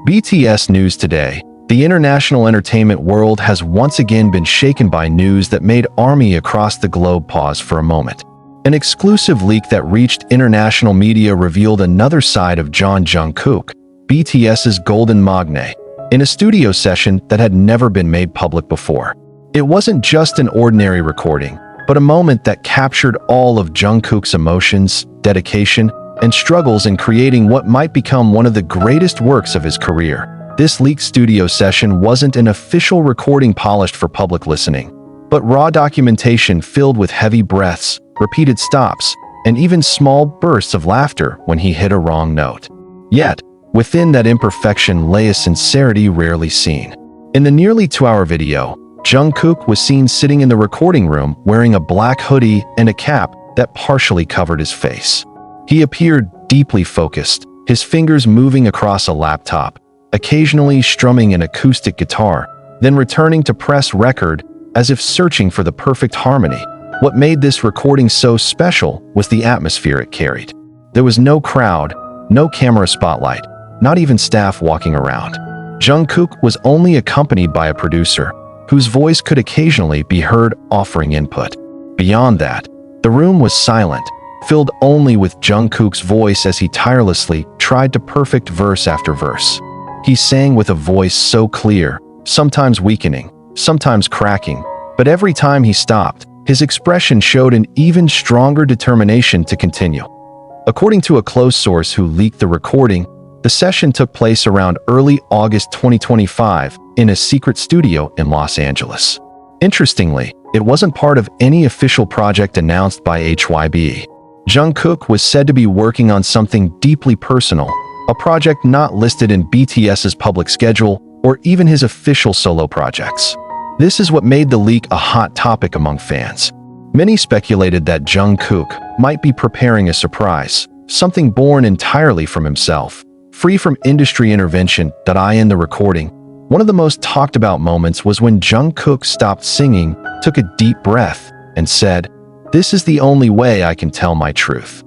BTS News Today. The international entertainment world has once again been shaken by news that made ARMY across the globe pause for a moment. An exclusive leak that reached international media revealed another side of Jungkook, BTS's golden magne, in a studio session that had never been made public before. It wasn't just an ordinary recording, but a moment that captured all of Jungkook's emotions, dedication, and struggles in creating what might become one of the greatest works of his career. This leaked studio session wasn't an official recording polished for public listening, but raw documentation filled with heavy breaths, repeated stops, and even small bursts of laughter when he hit a wrong note. Yet, within that imperfection lay a sincerity rarely seen. In the nearly 2-hour video, Jungkook was seen sitting in the recording room wearing a black hoodie and a cap that partially covered his face. He appeared deeply focused, his fingers moving across a laptop, occasionally strumming an acoustic guitar, then returning to press record as if searching for the perfect harmony. What made this recording so special was the atmosphere it carried. There was no crowd, no camera spotlight, not even staff walking around. Jungkook was only accompanied by a producer, whose voice could occasionally be heard offering input. Beyond that, the room was silent, filled only with Jungkook's voice as he tirelessly tried to perfect verse after verse. He sang with a voice so clear, sometimes weakening, sometimes cracking, but every time he stopped, his expression showed an even stronger determination to continue. According to a close source who leaked the recording, the session took place around early August 2025 in a secret studio in Los Angeles. Interestingly, it wasn't part of any official project announced by HYB. Jungkook was said to be working on something deeply personal, a project not listed in BTS's public schedule or even his official solo projects. This is what made the leak a hot topic among fans. Many speculated that Jungkook might be preparing a surprise, something born entirely from himself, free from industry intervention. In the recording, one of the most talked about moments was when Jungkook stopped singing, took a deep breath, and said, "This is the only way I can tell my truth."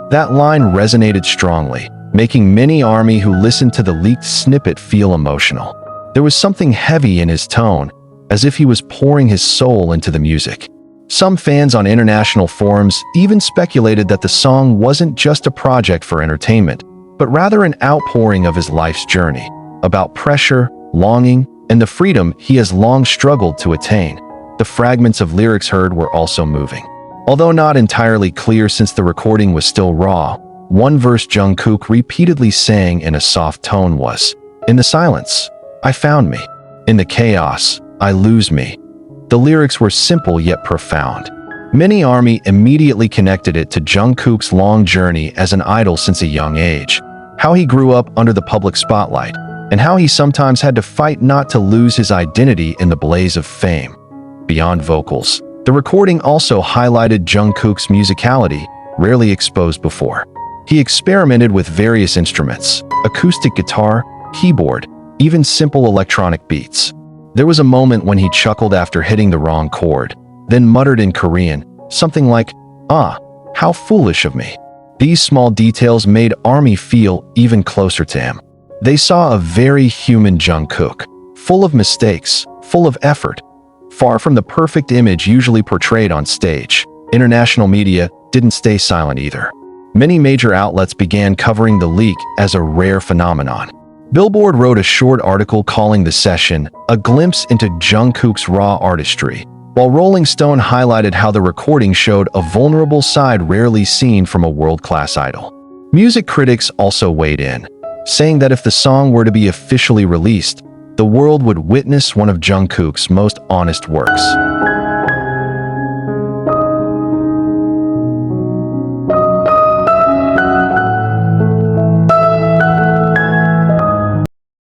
That line resonated strongly, making many ARMY who listened to the leaked snippet feel emotional. There was something heavy in his tone, as if he was pouring his soul into the music. Some fans on international forums even speculated that the song wasn't just a project for entertainment, but rather an outpouring of his life's journey, about pressure, longing, and the freedom he has long struggled to attain. The fragments of lyrics heard were also moving. Although not entirely clear since the recording was still raw, one verse Jungkook repeatedly sang in a soft tone was, "In the silence, I found me. In the chaos, I lose me." The lyrics were simple yet profound. Many ARMY immediately connected it to Jungkook's long journey as an idol since a young age, how he grew up under the public spotlight, and how he sometimes had to fight not to lose his identity in the blaze of fame. Beyond vocals, the recording also highlighted Jungkook's musicality, rarely exposed before. He experimented with various instruments, acoustic guitar, keyboard, even simple electronic beats. There was a moment when he chuckled after hitting the wrong chord, then muttered in Korean, something like, "Ah, how foolish of me." These small details made ARMY feel even closer to him. They saw a very human Jungkook, full of mistakes, full of effort, far from the perfect image usually portrayed on stage. International media didn't stay silent either. Many major outlets began covering the leak as a rare phenomenon. Billboard wrote a short article calling the session a glimpse into Jungkook's raw artistry, while Rolling Stone highlighted how the recording showed a vulnerable side rarely seen from a world-class idol. Music critics also weighed in, saying that if the song were to be officially released, the world would witness one of Jungkook's most honest works.